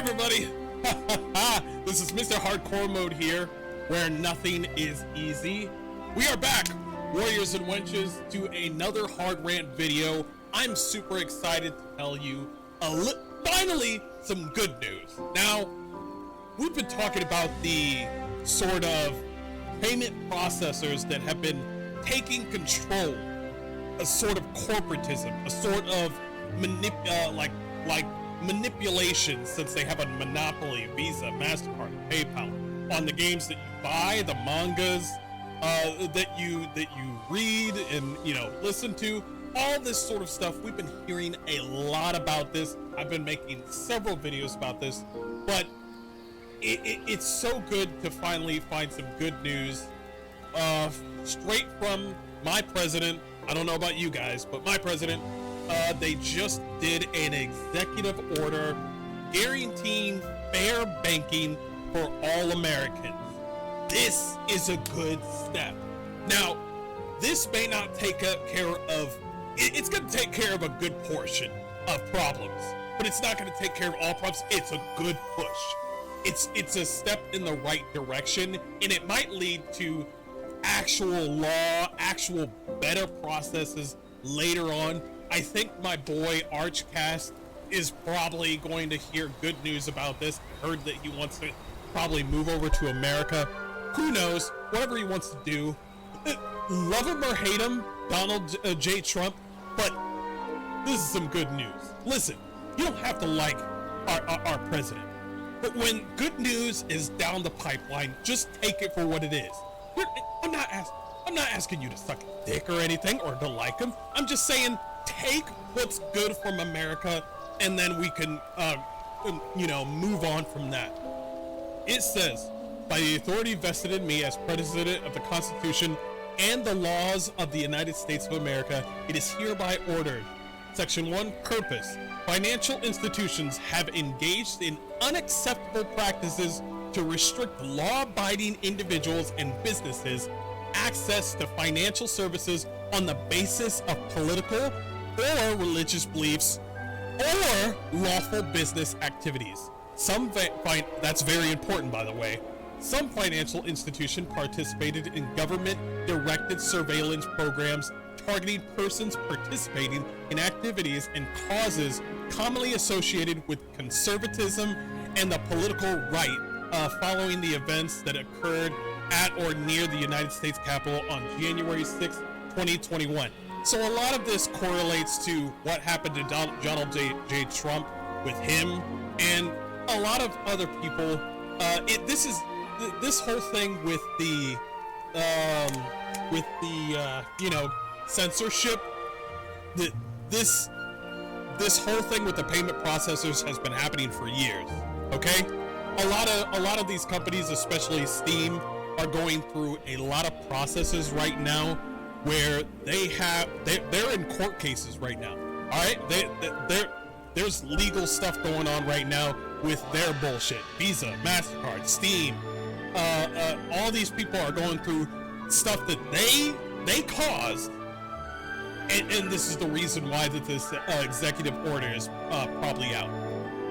everybody! This is Mr. Hardcore Mode here, where nothing is easy. We are back, warriors and wenches, to another hard rant video. I'm super excited to tell you finally some good news. Now, we've been talking about the sort of payment processors that have been taking control, a sort of corporatism, a sort of manipulation, since they have a monopoly, Visa, MasterCard, PayPal, on the games that you buy, the mangas that you read and listen to, all this sort of stuff. We've been hearing a lot about this. I've been making several videos about this, but it's so good to finally find some good news straight from my president. I don't know about you guys, but my president, they just did an executive order guaranteeing fair banking for all Americans. This is a good step. Now, this may not take care of, it's going to take care of a good portion of problems, but it's not going to take care of all problems. It's a good push. It's a step in the right direction, and it might lead to actual law, actual better processes later on. I think my boy Archcast is probably going to hear good news about this. I heard that he wants to probably move over to America. Who knows? Whatever he wants to do. Love him or hate him, Donald J. Trump, but this is some good news. Listen, you don't have to like our president, but when good news is down the pipeline, just take it for what it is. I'm not asking you to suck a dick or anything, or to like him. I'm just saying, take what's good from America, and then we can, move on from that. It says, by the authority vested in me as President of the Constitution and the laws of the United States of America, it is hereby ordered. Section 1, purpose. Financial institutions have engaged in unacceptable practices to restrict law-abiding individuals and businesses access to financial services on the basis of political or religious beliefs or lawful business activities. That's very important, by the way. Some financial institution participated in government-directed surveillance programs targeting persons participating in activities and causes commonly associated with conservatism and the political right, following the events that occurred at or near the United States Capitol on January 6, 2021. So a lot of this correlates to what happened to Donald J. Trump with him and a lot of other people. This whole thing with the censorship. This whole thing with the payment processors has been happening for years. Okay, a lot of these companies, especially Steam, are going through a lot of processes right now where they're in court cases right now. All right, there's legal stuff going on right now with their bullshit. Visa, MasterCard, Steam, all these people are going through stuff that they caused, and this is the reason why that this executive order is probably out.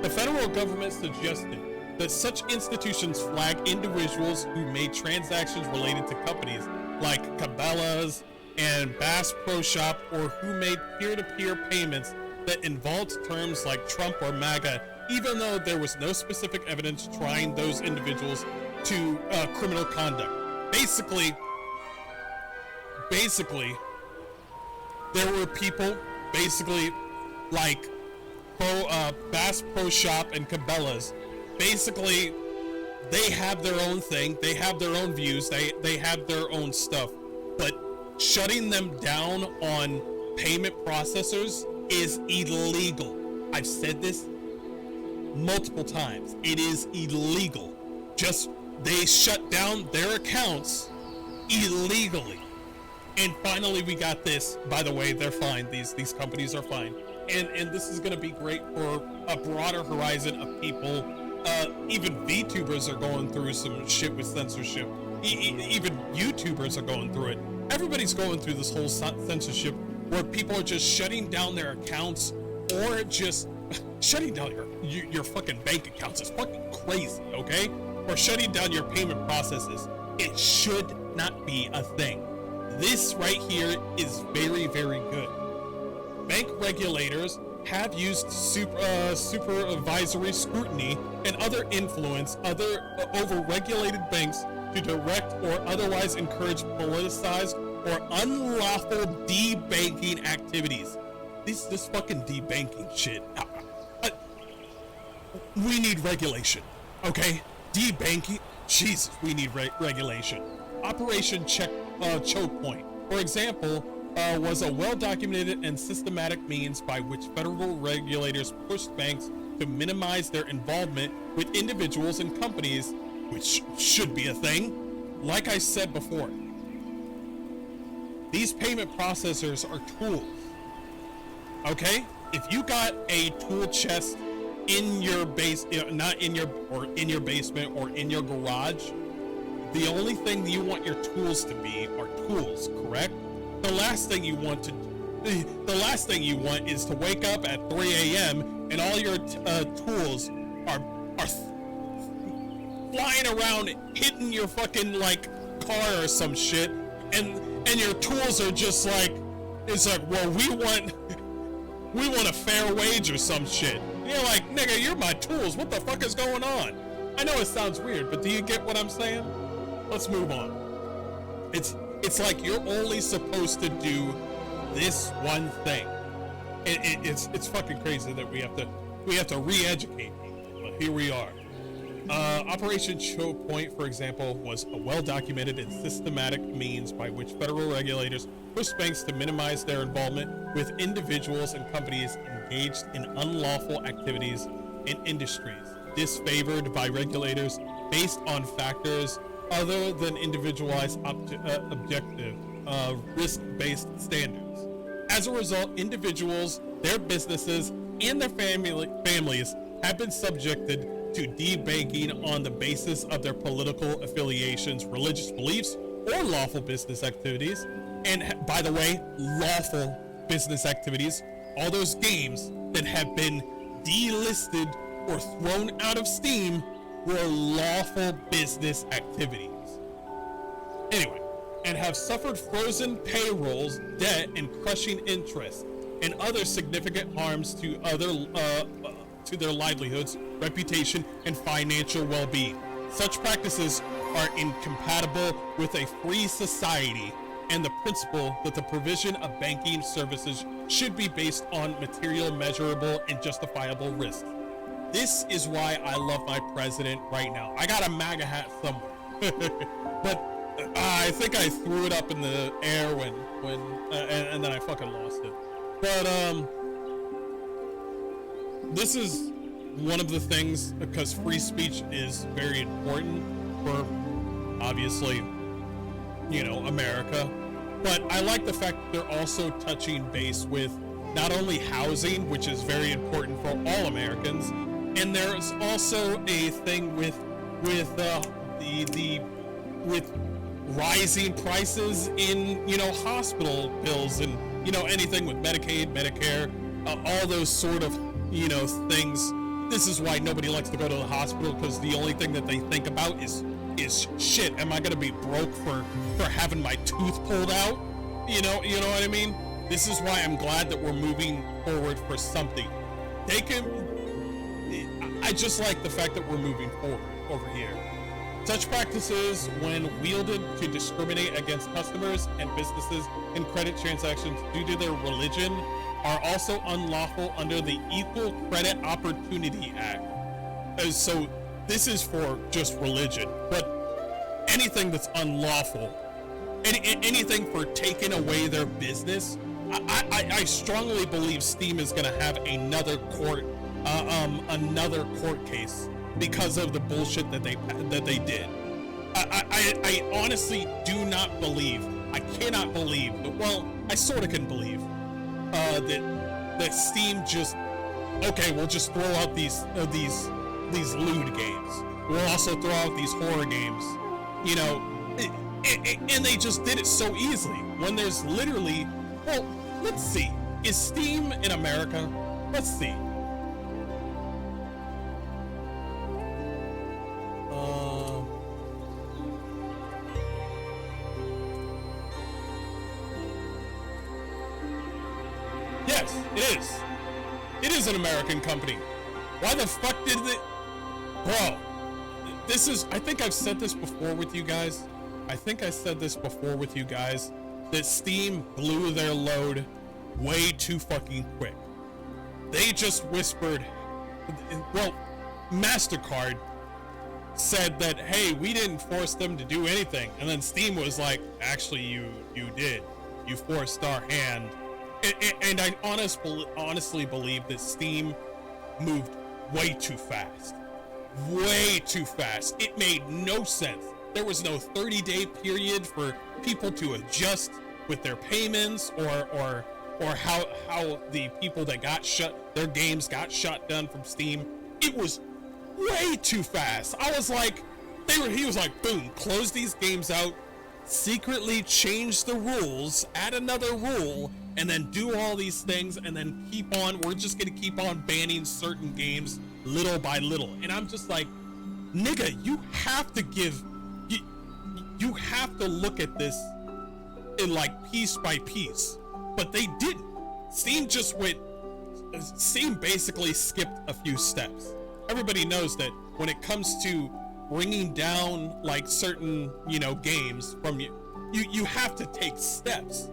The federal government suggested that such institutions flag individuals who made transactions related to companies like Cabela's and Bass Pro Shop, or who made peer-to-peer payments that involved terms like Trump or MAGA, even though there was no specific evidence trying those individuals to criminal conduct. Basically, there were people, like Bass Pro Shop and Cabela's. Basically, they have their own thing, they have their own views, they have their own stuff, but shutting them down on payment processors is illegal. I've said this multiple times. It is illegal. They shut down their accounts illegally. And finally we got this. By the way, they're fine. These companies are fine. And this is going to be great for a broader horizon of people. Even VTubers are going through some shit with censorship. Even YouTubers are going through it. Everybody's going through this whole censorship where people are just shutting down their accounts, or just shutting down your fucking bank accounts is fucking crazy, okay? Or shutting down your payment processes. It should not be a thing. This right here is very, very good. Bank regulators have used supervisory scrutiny and other influence over regulated banks to direct or otherwise encourage politicized or unlawful debanking activities. This fucking debanking shit. We need regulation, okay? Debanking, Jesus, we need regulation. Operation Choke Point, for example, was a well-documented and systematic means by which federal regulators pushed banks to minimize their involvement with individuals and companies, which should be a thing. Like I said before, these payment processors are tools, okay? If you got a tool chest in your not in your basement or in your garage, the only thing you want your tools to be are tools, correct? The last thing you want is to wake up at 3 a.m. and all your tools are flying around, hitting your fucking like car or some shit, and your tools are just like, it's like, well, we want a fair wage or some shit. And you're like, nigga, you're my tools. What the fuck is going on? I know it sounds weird, but do you get what I'm saying? Let's move on. It's like you're only supposed to do this one thing. It's fucking crazy that we have to re-educate people, but here we are. Operation Choke Point, for example, was a well-documented and systematic means by which federal regulators pushed banks to minimize their involvement with individuals and companies engaged in unlawful activities in industries disfavored by regulators based on factors other than individualized objective risk-based standards. As a result, individuals, their businesses, and their families have been subjected to debanking on the basis of their political affiliations, religious beliefs, or lawful business activities. And by the way, lawful business activities, all those games that have been delisted or thrown out of Steam were lawful business activities. Anyway, and have suffered frozen payrolls, debt, and crushing interest, and other significant harms to to their livelihoods, reputation, and financial well-being. Such practices are incompatible with a free society and the principle that the provision of banking services should be based on material, measurable, and justifiable risks. This is why I love my president right now. I got a MAGA hat somewhere, but I think I threw it up in the air and then I fucking lost it. But this is one of the things, because free speech is very important for, obviously, you know, America. But I like the fact that they're also touching base with not only housing, which is very important for all Americans, and there's also a thing with rising prices in, you know, hospital bills and, you know, anything with Medicaid, Medicare, all those sort of, you know, things. This is why nobody likes to go to the hospital, because the only thing that they think about is shit, am I gonna be broke for having my tooth pulled out? You know what I mean? This is why I'm glad that we're moving forward for something. I just like the fact that we're moving forward over here. Such practices, when wielded to discriminate against customers and businesses in credit transactions due to their religion, are also unlawful under the Equal Credit Opportunity Act. So this is for just religion, but anything that's unlawful, anything for taking away their business, I strongly believe Steam is going to have another court case because of the bullshit that they did. I honestly do not believe, I cannot believe, well, I sort of can believe that Steam just, okay, we'll just throw out these lewd games. We'll also throw out these horror games, you know, and they just did it so easily when there's literally, well, let's see, is Steam in America? Let's see. Yes, it is. It is an American company. Why the fuck did it? Bro, this is, I think I've said this before with you guys. That Steam blew their load way too fucking quick. They just whispered, well, MasterCard said that, hey, we didn't force them to do anything. And then Steam was like, actually, you did. You forced our hand. And I honestly believe that Steam moved way too fast. Way too fast. It made no sense. There was no 30-day period for people to adjust with their payments or how the people that their games got shut down from Steam. It was way too fast. I was like, he was like, boom, close these games out, secretly change the rules, add another rule, and then do all these things, and then we're just gonna keep on banning certain games little by little. And I'm just like, nigga, you have to look at this in like piece by piece, but they didn't. Steam basically skipped a few steps. Everybody knows that when it comes to bringing down like certain, games from you have to take steps.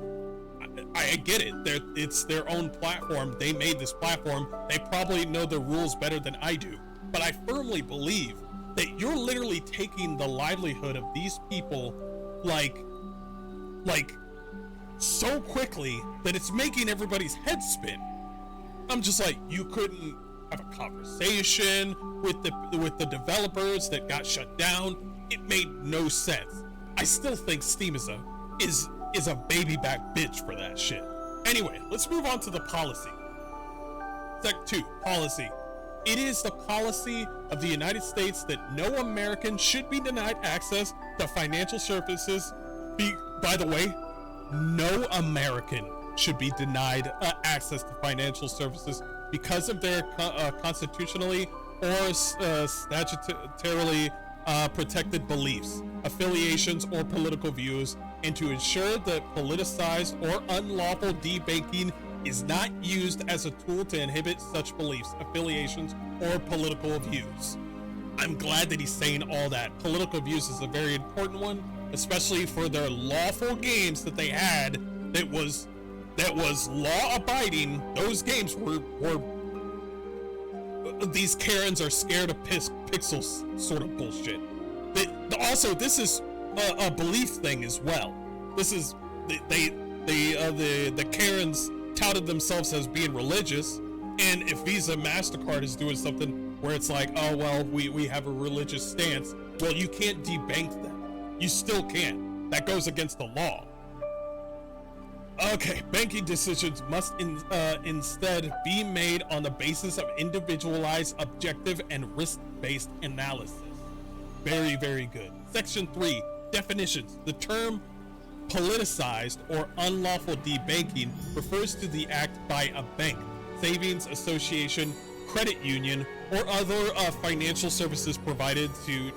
I get it. It's their own platform. They made this platform. They probably know the rules better than I do. But I firmly believe that you're literally taking the livelihood of these people like so quickly that it's making everybody's head spin. I'm just like, you couldn't have a conversation with the developers that got shut down. It made no sense. I still think Steam is a baby back bitch for that shit. Anyway, let's move on to the policy. Sec 2, policy. It is the policy of the United States that no American should be denied access to financial services. By the way, no American should be denied access to financial services because of their constitutionally or statutorily protected beliefs, affiliations, or political views, and to ensure that politicized or unlawful debanking is not used as a tool to inhibit such beliefs, affiliations, or political views. I'm glad that he's saying all that. Political views is a very important one, especially for their lawful games that they had that was law-abiding. Those games were these Karens are scared of pixels sort of bullshit. Also, this is a belief thing as well. This is the Karens touted themselves as being religious, and if Visa MasterCard is doing something where it's like, oh well, we have a religious stance, well, you can't debank them. You still can't. That goes against the law. Okay, banking decisions must instead be made on the basis of individualized, objective, and risk-based analysis. Very, very good. Section 3, definitions. The term politicized or unlawful debanking refers to the act by a bank, savings association, credit union, or other financial services provided to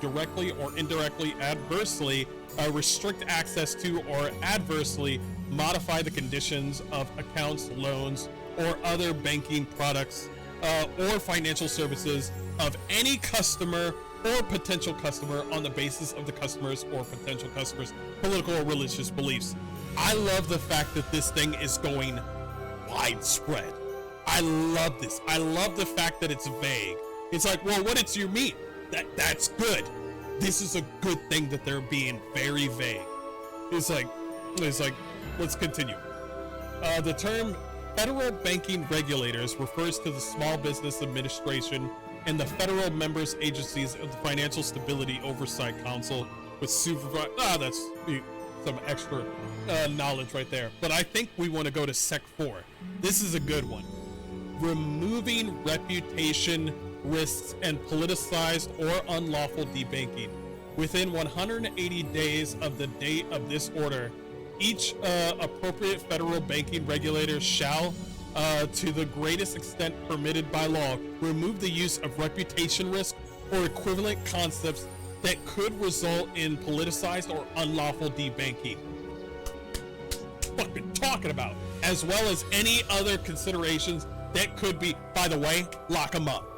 directly or indirectly adversely restrict access to or adversely modify the conditions of accounts, loans, or other banking products or financial services of any customer or potential customer on the basis of the customer's or potential customer's political or religious beliefs. I love the fact that this thing is going widespread. I love this. I love the fact that it's vague. It's like, well, what does you mean? That's good. This is a good thing that they're being very vague. It's like, let's continue. The term federal banking regulators refers to the Small Business Administration and the federal members agencies of the Financial Stability Oversight Council with supervise. That's some extra knowledge right there. But I think we want to go to Sec 4. This is a good one. Removing reputation risks and politicized or unlawful debanking. Within 180 days of the date of this order, each appropriate federal banking regulator shall, to the greatest extent permitted by law, remove the use of reputation risk or equivalent concepts that could result in politicized or unlawful debanking. What we're talking about. as well as any other considerations that could be. By the way, lock them up.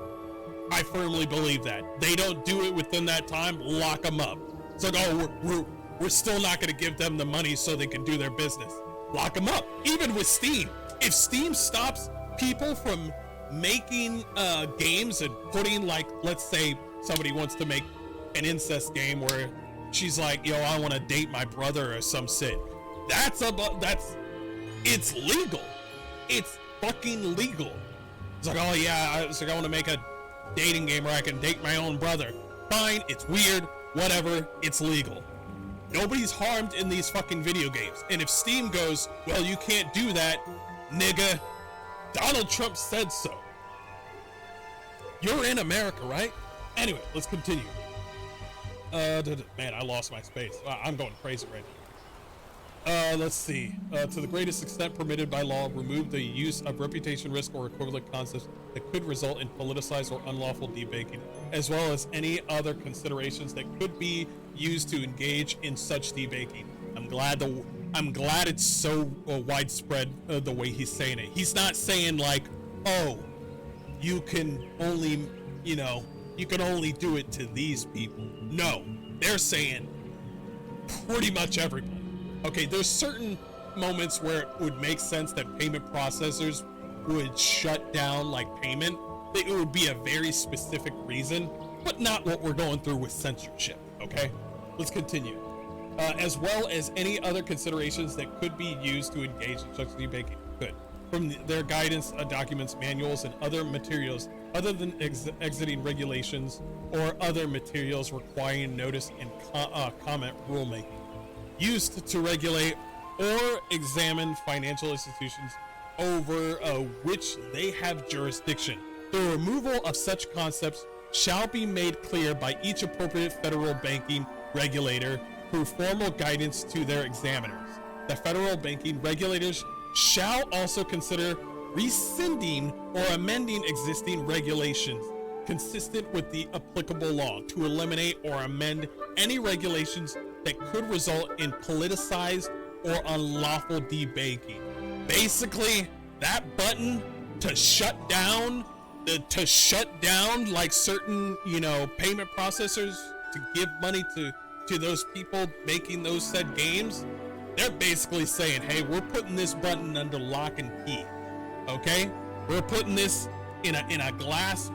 I firmly believe that. They don't do it within that time, lock them up. It's like, oh, we're still not going to give them the money so they can do their business. Lock them up. Even with Steam. If Steam stops people from making games and putting, like, let's say somebody wants to make an incest game where she's like, yo, I want to date my brother or some shit. It's legal. It's fucking legal. It's like, oh yeah, I want to make a dating game where I can date my own brother. Fine, it's weird, whatever, it's legal. Nobody's harmed in these fucking video games. And if Steam goes, well, you can't do that, nigga, Donald Trump said so. You're in America, right? Anyway, let's continue. Man, I lost my space. I'm going crazy right now. Let's see. To the greatest extent permitted by law, remove the use of reputation risk or equivalent concepts that could result in politicized or unlawful debating, as well as any other considerations that could be used to engage in such debating. I'm glad it's so widespread the way he's saying it. He's not saying like, oh, you can only do it to these people. No, they're saying pretty much everybody. Okay, there's certain moments where it would make sense that payment processors would shut down like payment. It would be a very specific reason, but not what we're going through with censorship, okay? Let's continue. As well as any other considerations that could be used to engage in such debating. Good. From their guidance, documents, manuals, and other materials other than exiting regulations or other materials requiring notice and comment rulemaking. Used to regulate or examine financial institutions over which they have jurisdiction. The removal of such concepts shall be made clear by each appropriate federal banking regulator through formal guidance to their examiners. The federal banking regulators shall also consider rescinding or amending existing regulations consistent with the applicable law to eliminate or amend any regulations that could result in politicized or unlawful debanking. Basically, that button to shut down like certain, payment processors to give money to those people making those said games, they're basically saying, hey, we're putting this button under lock and key. Okay? We're putting this in a glass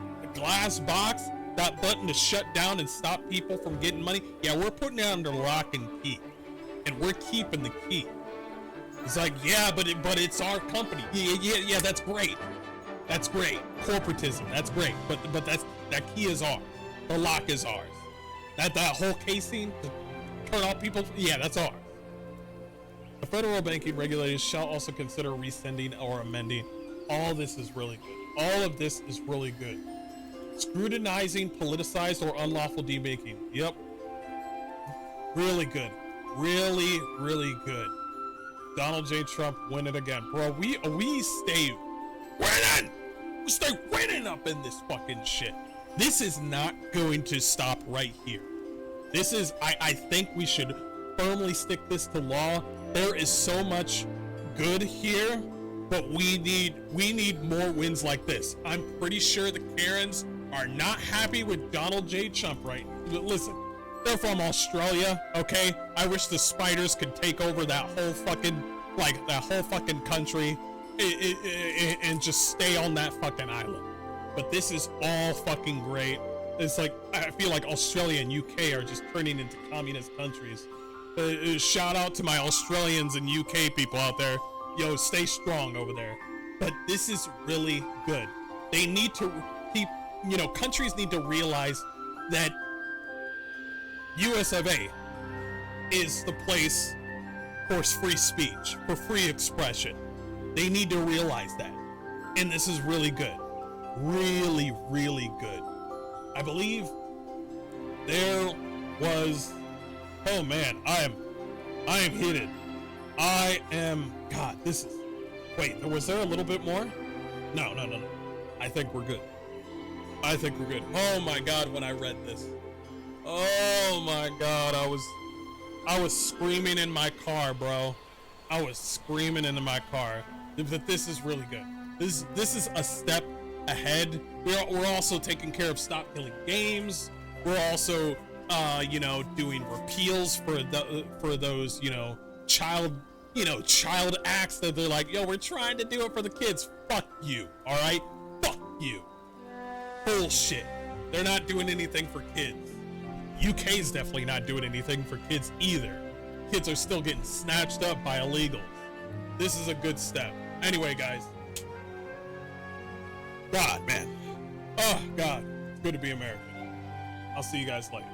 box. That button to shut down and stop people from getting money. Yeah, we're putting it under lock and key, and we're keeping the key. It's like, yeah, but it's our company. Yeah, that's great. That's great. Corporatism, that's great. But that key is ours. The lock is ours. That whole casing to turn off people. Yeah, that's ours. The federal banking regulators shall also consider rescinding or amending. All this is really good. All of this is really good. Scrutinizing politicized or unlawful debanking. Yep. Really good. Really, really good. Donald J. Trump win it again. Bro, we stay winning. We stay winning up in this fucking shit. This is not going to stop right here. This is, I think we should firmly stick this to law. There is so much good here, but we need more wins like this. I'm pretty sure the Karens are not happy with Donald J. Trump right now. Listen, they're from Australia, okay? I wish the spiders could take over that whole fucking country and just stay on that fucking island. But this is all fucking great. It's like, I feel like Australia and UK are just turning into communist countries. Shout out to my Australians and UK people out there. Yo, stay strong over there. But this is really good. They need to keep, countries need to realize that US of A is the place for free speech, for free expression. They need to realize that. And this is really good. Really, really good. I believe there was, oh man, I am heated. God, this is, wait, was there a little bit more? No. I think we're good. Oh my God, when I read this. Oh my God, I was screaming in my car, bro. I was screaming into my car. that this is really good. This is a step ahead. We're also taking care of stop killing games. We're also doing repeals for those child acts that they're like, yo, we're trying to do it for the kids. Fuck you, all right? Fuck you. Bullshit. They're not doing anything for kids. UK's definitely not doing anything for kids either. Kids are still getting snatched up by illegals. This is a good step. Anyway, guys. God, man. Oh, God. It's good to be American. I'll see you guys later.